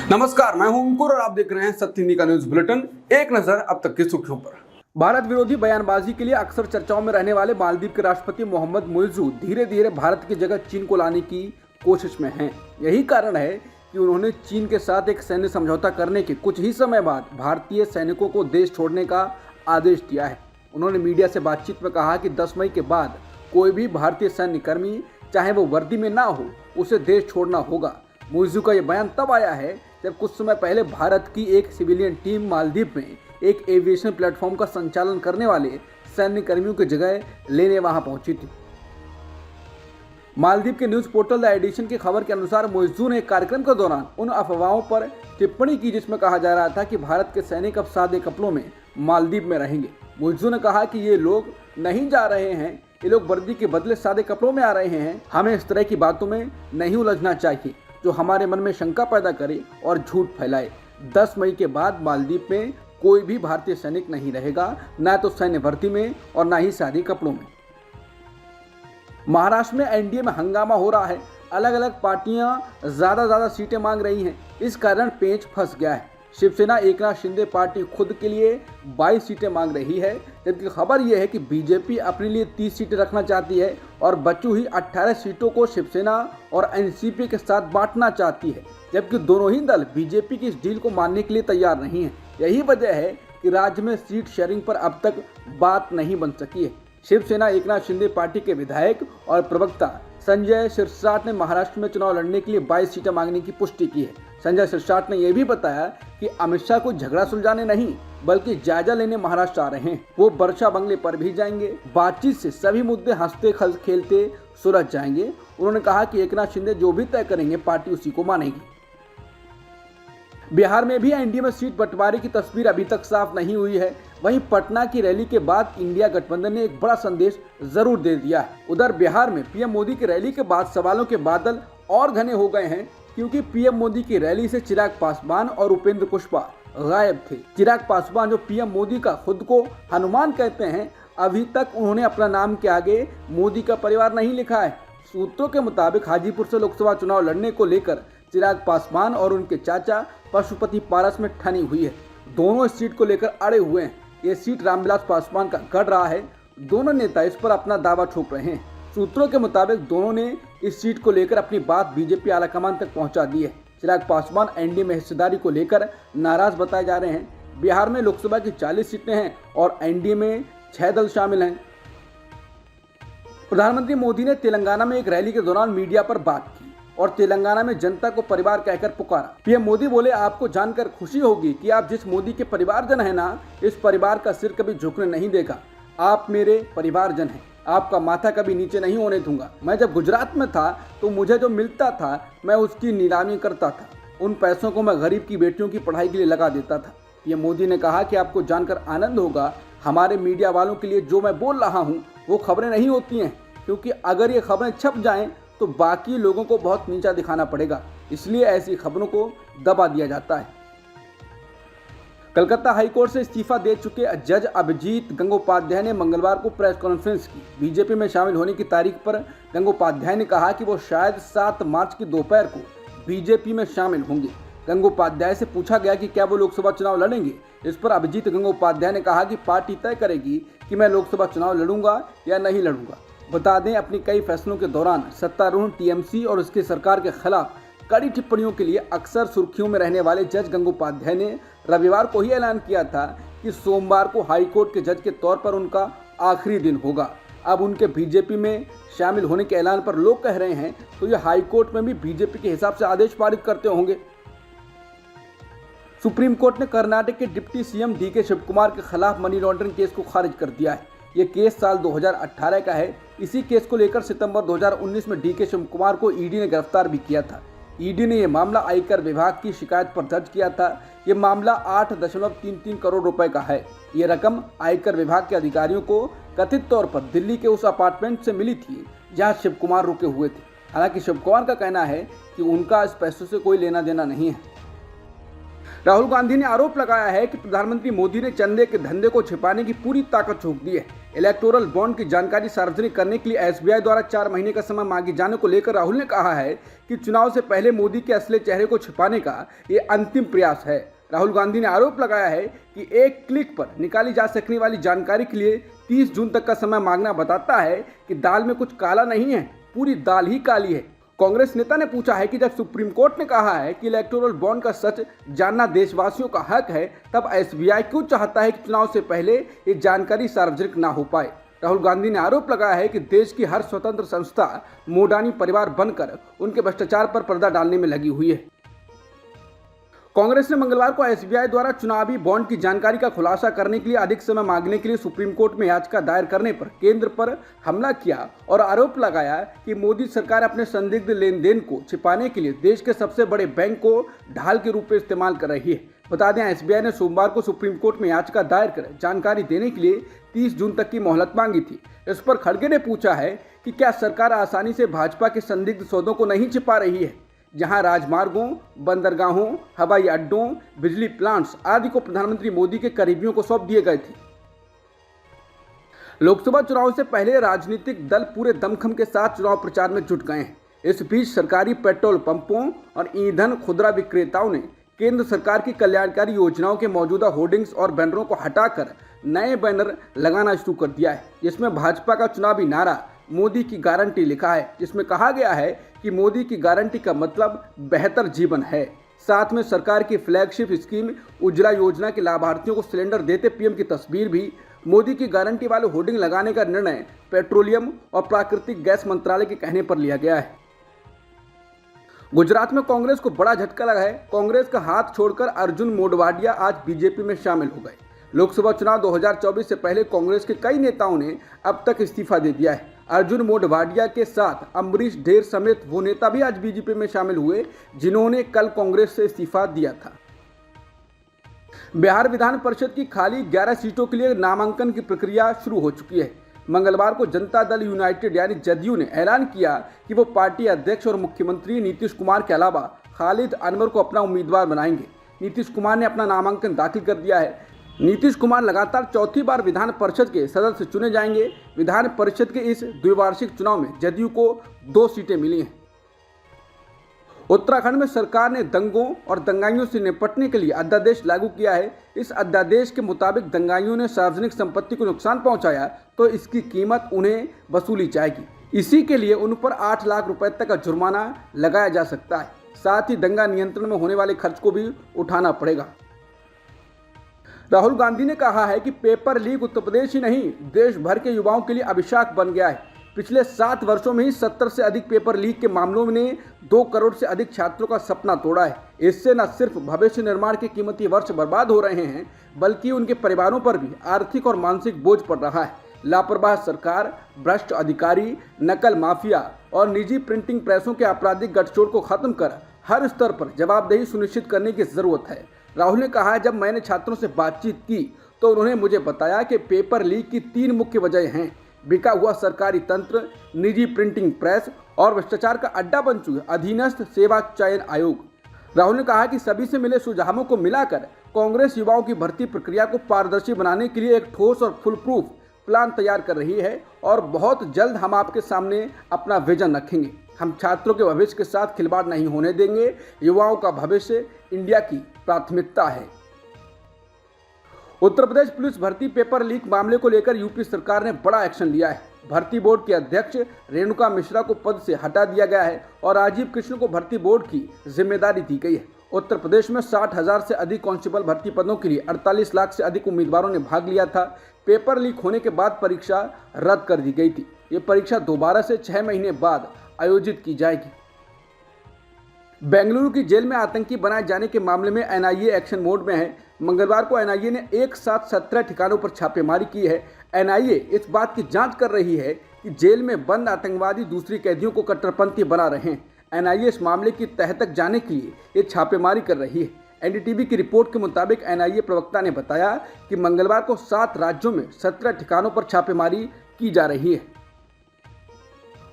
नमस्कार, मैं हूं अंकुर और आप देख रहे हैं सत्य हिंदी का न्यूज बुलेटिन। एक नजर अब तक की सुर्खियों पर। भारत विरोधी बयानबाजी के लिए अक्सर चर्चाओं में रहने वाले मालदीव के राष्ट्रपति मोहम्मद मुइज़्ज़ू धीरे धीरे भारत की जगह चीन को लाने की कोशिश में हैं। यही कारण है कि उन्होंने चीन के साथ एक सैन्य समझौता करने के कुछ ही समय बाद भारतीय सैनिकों को देश छोड़ने का आदेश दिया है। उन्होंने मीडिया से बातचीत में कहा कि 10 मई के बाद कोई भी भारतीय सैन्य कर्मी, चाहे वो वर्दी में ना हो, उसे देश छोड़ना होगा। मुइज़्ज़ू का यह बयान तब आया है जब कुछ समय पहले भारत की एक सिविलियन टीम मालदीव में एक एविएशन प्लेटफॉर्म का संचालन करने वाले सैन्य कर्मियों की जगह लेने वहां पहुंची थी। मालदीव के न्यूज पोर्टल द एडिशन की खबर के अनुसार मुइज़्ज़ू ने एक कार्यक्रम के दौरान उन अफवाहों पर टिप्पणी की जिसमें कहा जा रहा था कि भारत के सैनिक अब सादे कपड़ों में मालदीव में रहेंगे। मुइज़्ज़ू ने कहा कि ये लोग नहीं जा रहे हैं, ये लोग वर्दी के बदले सादे कपड़ों में आ रहे हैं। हमें इस तरह की बातों में नहीं उलझना चाहिए जो हमारे मन में शंका पैदा करे और झूठ फैलाए। 10 मई के बाद मालदीव में कोई भी भारतीय सैनिक नहीं रहेगा, न तो सैन्य भर्ती में और न ही सादे कपड़ों में। महाराष्ट्र में एनडीए में हंगामा हो रहा है। अलग अलग पार्टियां ज्यादा सीटें मांग रही हैं। इस कारण पेंच फंस गया है। शिवसेना एकनाथ शिंदे पार्टी खुद के लिए 22 सीटें मांग रही है, जबकि खबर यह है कि बीजेपी अपने लिए 30 सीटें रखना चाहती है और बची हुई 18 सीटों को शिवसेना और एनसीपी के साथ बांटना चाहती है, जबकि दोनों ही दल बीजेपी की इस डील को मानने के लिए तैयार नहीं है। यही वजह है कि राज्य में सीट शेयरिंग पर अब तक बात नहीं बन सकी है। शिवसेना एकनाथ शिंदे पार्टी के विधायक और प्रवक्ता संजय शिरसाट ने महाराष्ट्र में चुनाव लड़ने के लिए 22 सीटें मांगने की पुष्टि की है। संजय शिरसाट ने यह भी बताया कि अमित शाह को झगड़ा सुलझाने नहीं बल्कि जायजा लेने महाराष्ट्र आ रहे हैं। वो वर्षा बंगले पर भी जाएंगे। बातचीत से सभी मुद्दे हंसते खेलते सुलझ जाएंगे। उन्होंने कहा कि एकनाथ शिंदे जो भी तय करेंगे पार्टी उसी को मानेगी। बिहार में भी एनडीए में सीट बंटवारे की तस्वीर अभी तक साफ नहीं हुई है। वहीं पटना की रैली के बाद इंडिया गठबंधन ने एक बड़ा संदेश जरूर दे दिया है। उधर बिहार में पीएम मोदी की रैली के बाद सवालों के बादल और घने हो गए हैं, क्योंकि पीएम मोदी की रैली से चिराग पासवान और उपेंद्र कुशवाहा गायब थे। चिराग पासवान जो पीएम मोदी का खुद को हनुमान कहते हैं, अभी तक उन्होंने अपना नाम के आगे मोदी का परिवार नहीं लिखा है। सूत्रों के मुताबिक हाजीपुर से लोकसभा चुनाव लड़ने को लेकर चिराग पासवान और उनके चाचा पशुपति पारस में ठनी हुई है। दोनों इस सीट को लेकर अड़े हुए हैं। ये सीट रामविलास पासवान का गढ़ रहा है। दोनों नेता इस पर अपना दावा ठोक रहे हैं। सूत्रों के मुताबिक दोनों ने इस सीट को लेकर अपनी बात बीजेपी आलाकमान तक पहुंचा दी है। चिराग पासवान एनडीए में हिस्सेदारी को लेकर नाराज बताए जा रहे हैं। बिहार में लोकसभा की 40 सीटें हैं और एनडीए में 6 दल शामिल हैं। प्रधानमंत्री मोदी ने तेलंगाना में एक रैली के दौरान मीडिया पर बात की और तेलंगाना में जनता को परिवार कहकर पुकारा। पीएम मोदी बोले, आपको जानकर खुशी होगी कि आप जिस मोदी के परिवारजन है ना, इस परिवार का सिर कभी झुकने नहीं देगा। आप मेरे परिवारजन हैं, आपका माथा कभी नीचे नहीं होने दूंगा। मैं जब गुजरात में था तो मुझे जो मिलता था मैं उसकी नीलामी करता था। उन पैसों को मैं गरीब की बेटियों की पढ़ाई के लिए लगा देता था। पीएम मोदी ने कहा कि आपको जानकर आनंद होगा, हमारे मीडिया वालों के लिए जो मैं बोल रहा हूँ वो खबरें नहीं होती हैं, क्योंकि अगर ये खबरें छप जाएं तो बाकी लोगों को बहुत नीचा दिखाना पड़ेगा, इसलिए ऐसी खबरों को दबा दिया जाता है। कलकत्ता हाईकोर्ट से इस्तीफा दे चुके जज अभिजीत गंगोपाध्याय ने मंगलवार को प्रेस कॉन्फ्रेंस की। बीजेपी में शामिल होने की तारीख पर गंगोपाध्याय ने कहा कि वो शायद 7 मार्च की दोपहर को बीजेपी में शामिल होंगे। गंगोपाध्याय से पूछा गया कि क्या वो लोकसभा चुनाव लड़ेंगे। इस पर अभिजीत गंगोपाध्याय ने कहा कि पार्टी तय करेगी कि मैं लोकसभा चुनाव लड़ूंगा या नहीं लड़ूंगा। बता दें, अपनी कई फैसलों के दौरान सत्तारूढ़ टीएमसी और उसकी सरकार के खिलाफ कड़ी टिप्पणियों के लिए अक्सर सुर्खियों में रहने वाले जज गंगोपाध्याय ने रविवार को ही ऐलान किया था कि सोमवार को हाईकोर्ट के जज के तौर पर उनका आखिरी दिन होगा। अब उनके बीजेपी में शामिल होने के ऐलान पर लोग कह रहे हैं तो ये हाईकोर्ट में भी बीजेपी के हिसाब से आदेश पारित करते होंगे। सुप्रीम कोर्ट ने कर्नाटक के डिप्टी सीएम डीके शिवकुमार के खिलाफ मनी लॉन्ड्रिंग केस को खारिज कर दिया है। ये केस साल 2018 का है। इसी केस को लेकर सितंबर 2019 में डीके शिवकुमार को ईडी ने गिरफ्तार भी किया था। ईडी ने यह मामला आयकर विभाग की शिकायत पर दर्ज किया था। ये मामला 8.33 करोड़ रुपए का है। ये रकम आयकर विभाग के अधिकारियों को कथित तौर पर दिल्ली के उस अपार्टमेंट से मिली थी जहां शिवकुमार रुके हुए थे। हालांकि शिवकुमार का कहना है कि उनका इस पैसों से कोई लेना देना नहीं है। राहुल गांधी ने आरोप लगाया है कि प्रधानमंत्री मोदी ने चंदे के धंधे को छिपाने की पूरी ताकत झोंक दी है। इलेक्टोरल बॉन्ड की जानकारी सार्वजनिक करने के लिए एसबीआई द्वारा 4 महीने का समय मांगे जाने को लेकर राहुल ने कहा है कि चुनाव से पहले मोदी के असली चेहरे को छिपाने का ये अंतिम प्रयास है। राहुल गांधी ने आरोप लगाया है कि एक क्लिक पर निकाली जा सकने वाली जानकारी के लिए 30 जून तक का समय मांगना बताता है कि दाल में कुछ काला नहीं है, पूरी दाल ही काली है। कांग्रेस नेता ने पूछा है कि जब सुप्रीम कोर्ट ने कहा है कि इलेक्टोरल बॉन्ड का सच जानना देशवासियों का हक है, तब एसबीआई क्यों चाहता है कि चुनाव से पहले ये जानकारी सार्वजनिक ना हो पाए। राहुल गांधी ने आरोप लगाया है कि देश की हर स्वतंत्र संस्था मोडानी परिवार बनकर उनके भ्रष्टाचार पर पर्दा डालने में लगी हुई है। कांग्रेस ने मंगलवार को एसबीआई द्वारा चुनावी बॉन्ड की जानकारी का खुलासा करने के लिए अधिक समय मांगने के लिए सुप्रीम कोर्ट में याचिका दायर करने पर केंद्र पर हमला किया और आरोप लगाया कि मोदी सरकार अपने संदिग्ध लेन देन को छिपाने के लिए देश के सबसे बड़े बैंक को ढाल के रूप में इस्तेमाल कर रही है। बता दें, एसबीआई ने सोमवार को सुप्रीम कोर्ट में याचिका दायर कर जानकारी देने के लिए 30 जून तक की मोहलत मांगी थी। इस पर खड़गे ने पूछा है कि क्या सरकार आसानी से भाजपा के संदिग्ध सौदों को नहीं छिपा रही है, जहां राजमार्गों, बंदरगाहों, हवाई अड्डों, बिजली प्लांट्स आदि को प्रधानमंत्री मोदी के करीबियों को सौंप दिए गए थे। लोकसभा चुनाव से पहले राजनीतिक दल पूरे दमखम के साथ चुनाव प्रचार में जुट गए हैं। इस बीच सरकारी पेट्रोल पंपों और ईंधन खुदरा विक्रेताओं ने केंद्र सरकार की कल्याणकारी योजनाओं के मौजूदा होर्डिंग्स और बैनरों को हटाकर नए बैनर लगाना शुरू कर दिया है, जिसमें भाजपा का चुनावी नारा मोदी की गारंटी लिखा है, जिसमें कहा गया है कि मोदी की गारंटी का मतलब बेहतर जीवन है। साथ में सरकार की फ्लैगशिप स्कीम उज्ज्वला योजना के लाभार्थियों को सिलेंडर देते पीएम की तस्वीर भी। मोदी की गारंटी वाले होर्डिंग लगाने का निर्णय पेट्रोलियम और प्राकृतिक गैस मंत्रालय के कहने पर लिया गया है। गुजरात में कांग्रेस को बड़ा झटका लगा है। कांग्रेस का हाथ छोड़कर अर्जुन मोढवाडिया आज बीजेपी में शामिल हो गए। लोकसभा चुनाव 2024 से पहले कांग्रेस के कई नेताओं ने अब तक इस्तीफा दे दिया है। अर्जुन मोढवाडिया के साथ अम्बरीश ढेर समेत वो नेता भी आज बीजेपी में शामिल हुए जिन्होंने कल कांग्रेस से इस्तीफा दिया था। बिहार विधान परिषद की खाली 11 सीटों के लिए नामांकन की प्रक्रिया शुरू हो चुकी है। मंगलवार को जनता दल यूनाइटेड यानी जदयू ने ऐलान किया कि वो पार्टी अध्यक्ष और मुख्यमंत्री नीतीश कुमार के अलावा खालिद अनवर को अपना उम्मीदवार बनाएंगे। नीतीश कुमार ने अपना नामांकन दाखिल कर दिया है। नीतीश कुमार लगातार चौथी बार विधान परिषद के सदस्य चुने जाएंगे। विधान परिषद के इस द्विवार्षिक चुनाव में जदयू को 2 सीटें मिली हैं। उत्तराखंड में सरकार ने दंगों और दंगाइयों से निपटने के लिए अध्यादेश लागू किया है। इस अध्यादेश के मुताबिक दंगाइयों ने सार्वजनिक संपत्ति को नुकसान पहुंचाया तो इसकी कीमत उन्हें वसूली जाएगी। इसी के लिए उन पर 8 लाख रुपए तक का जुर्माना लगाया जा सकता है। साथ ही दंगा नियंत्रण में होने वाले खर्च को भी उठाना पड़ेगा। राहुल गांधी ने कहा है कि पेपर लीक उत्तर प्रदेश ही नहीं, देश भर के युवाओं के लिए अभिशाप बन गया है। पिछले 7 वर्षों में ही 70 से अधिक पेपर लीक के मामलों ने 2 करोड़ से अधिक छात्रों का सपना तोड़ा है। इससे न सिर्फ भविष्य निर्माण के कीमती वर्ष बर्बाद हो रहे हैं, बल्कि उनके परिवारों पर भी आर्थिक और मानसिक बोझ पड़ रहा है। लापरवाह सरकार, भ्रष्ट अधिकारी, नकल माफिया और निजी प्रिंटिंग प्रेसों के आपराधिक गठजोड़ को खत्म कर हर स्तर पर जवाबदेही सुनिश्चित करने की जरूरत है। राहुल ने कहा, जब मैंने छात्रों से बातचीत की तो उन्होंने मुझे बताया कि पेपर लीक की 3 मुख्य वजह हैं: बिका हुआ सरकारी तंत्र, निजी प्रिंटिंग प्रेस और भ्रष्टाचार का अड्डा बन चुके अधीनस्थ सेवा चयन आयोग। राहुल ने कहा कि सभी से मिले सुझावों को मिलाकर कांग्रेस युवाओं की भर्ती प्रक्रिया को पारदर्शी बनाने के लिए एक ठोस और फुल प्रूफ प्लान तैयार कर रही है और बहुत जल्द हम आपके सामने अपना विजन रखेंगे। हम छात्रों के भविष्य के साथ खिलवाड़ नहीं होने देंगे। युवाओं का भविष्य इंडिया की प्राथमिकता है। उत्तर प्रदेश पुलिस भर्ती पेपर लीक मामले को लेकर यूपी सरकार ने बड़ा एक्शन लिया है। भर्ती बोर्ड के अध्यक्ष रेणुका मिश्रा को पद से हटा दिया गया है और राजीव कृष्ण को भर्ती बोर्ड की जिम्मेदारी दी गई है। उत्तर प्रदेश में 60,000 से अधिक कांस्टेबल भर्ती पदों के लिए 48 लाख से अधिक उम्मीदवारों ने भाग लिया था। पेपर लीक होने के बाद परीक्षा रद्द कर दी गई थी। ये परीक्षा दोबारा से 6 महीने बाद आयोजित की जाएगी। बेंगलुरु की जेल में आतंकी बनाए जाने के मामले में एनआईए एक्शन मोड में है। मंगलवार को एनआईए ने एक साथ 17 ठिकानों पर छापेमारी की है। एनआईए इस बात की जांच कर रही है कि जेल में बंद आतंकवादी दूसरी कैदियों को कट्टरपंथी बना रहे हैं। एनआईए इस मामले की तह तक जाने के लिए ये छापेमारी कर रही है। एनडीटीवी की रिपोर्ट के मुताबिक एनआईए प्रवक्ता ने बताया कि मंगलवार को 7 राज्यों में 17 ठिकानों पर छापेमारी की जा रही है।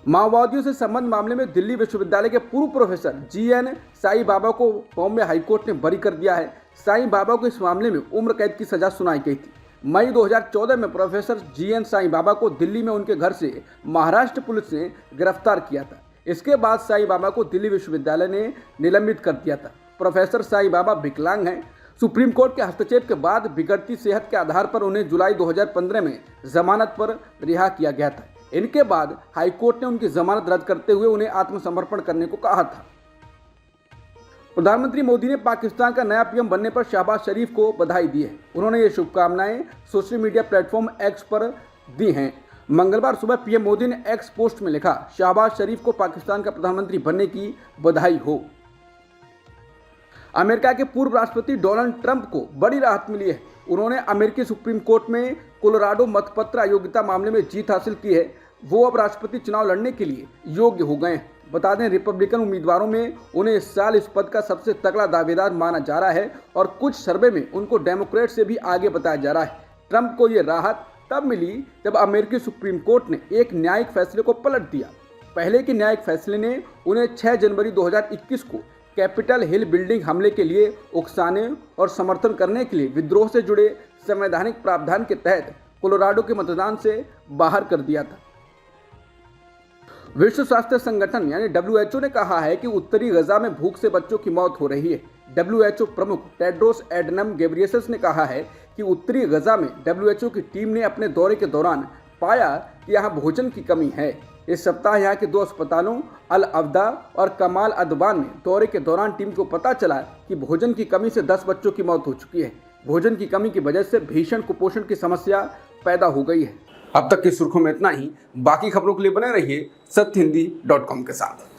माओवादियों से संबंध मामले में दिल्ली विश्वविद्यालय के पूर्व प्रोफेसर जीएन साई बाबा को बॉम्बे हाईकोर्ट ने बरी कर दिया है। साई बाबा को इस मामले में उम्र कैद की सजा सुनाई गई थी। मई 2014 में प्रोफेसर GN साईं बाबा को दिल्ली में उनके घर से महाराष्ट्र पुलिस ने गिरफ्तार किया था। इसके बाद साईं बाबा को दिल्ली विश्वविद्यालय ने निलंबित कर दिया था। प्रोफेसर साईं बाबा विकलांग हैं। सुप्रीम कोर्ट के हस्तक्षेप के बाद बिगड़ती सेहत के आधार पर उन्हें जुलाई 2015 में जमानत पर रिहा किया गया था। इनके बाद हाईकोर्ट ने उनकी जमानत रद्द करते हुए उन्हें आत्मसमर्पण करने को कहा था। प्रधानमंत्री मोदी ने पाकिस्तान का नया पीएम बनने पर शहबाज शरीफ को बधाई दी है। उन्होंने ये शुभकामनाएं सोशल मीडिया प्लेटफॉर्म एक्स पर दी हैं। मंगलवार सुबह पीएम मोदी ने एक्स पोस्ट में लिखा, शहबाज शरीफ को पाकिस्तान का प्रधानमंत्री बनने की बधाई हो। अमेरिका के पूर्व राष्ट्रपति डोनाल्ड ट्रंप को बड़ी राहत मिली है। उन्होंने अमेरिकी सुप्रीम कोर्ट में कोलोराडो मतपत्र अयोग्यता मामले में जीत हासिल की है। वो अब राष्ट्रपति चुनाव लड़ने के लिए योग्य हो गए हैं। बता दें, रिपब्लिकन उम्मीदवारों में उन्हें इस साल इस पद का सबसे तगड़ा दावेदार माना जा रहा है और कुछ सर्वे में उनको डेमोक्रेट से भी आगे बताया जा रहा है। ट्रंप को ये राहत तब मिली जब अमेरिकी सुप्रीम कोर्ट ने एक न्यायिक फैसले को पलट दिया। पहले के न्यायिक फैसले ने उन्हें 6 जनवरी 2021 को कैपिटल हिल बिल्डिंग हमले के लिए उकसाने और समर्थन करने के लिए विद्रोह से जुड़े संवैधानिक प्रावधान के तहत कोलोराडो के मतदान से बाहर कर दिया था। विश्व स्वास्थ्य संगठन यानी WHO ने कहा है कि उत्तरी गजा में भूख से बच्चों की मौत हो रही है। WHO प्रमुख टेड्रोस एडनम गेब्रियेसस ने कहा है कि उत्तरी गजा में WHO की टीम ने अपने दौरे के दौरान पाया कि यहाँ भोजन की कमी है। इस सप्ताह यहाँ के 2 अस्पतालों अल अवदा और कमाल अदबान में दौरे के दौरान टीम को पता चला कि भोजन की कमी से 10 बच्चों की मौत हो चुकी है। भोजन की कमी की वजह से भीषण कुपोषण की समस्या पैदा हो गई है। अब तक की सुर्खियों में इतना ही। बाकी खबरों के लिए बने रहिए सत्यहिंदी.com के साथ।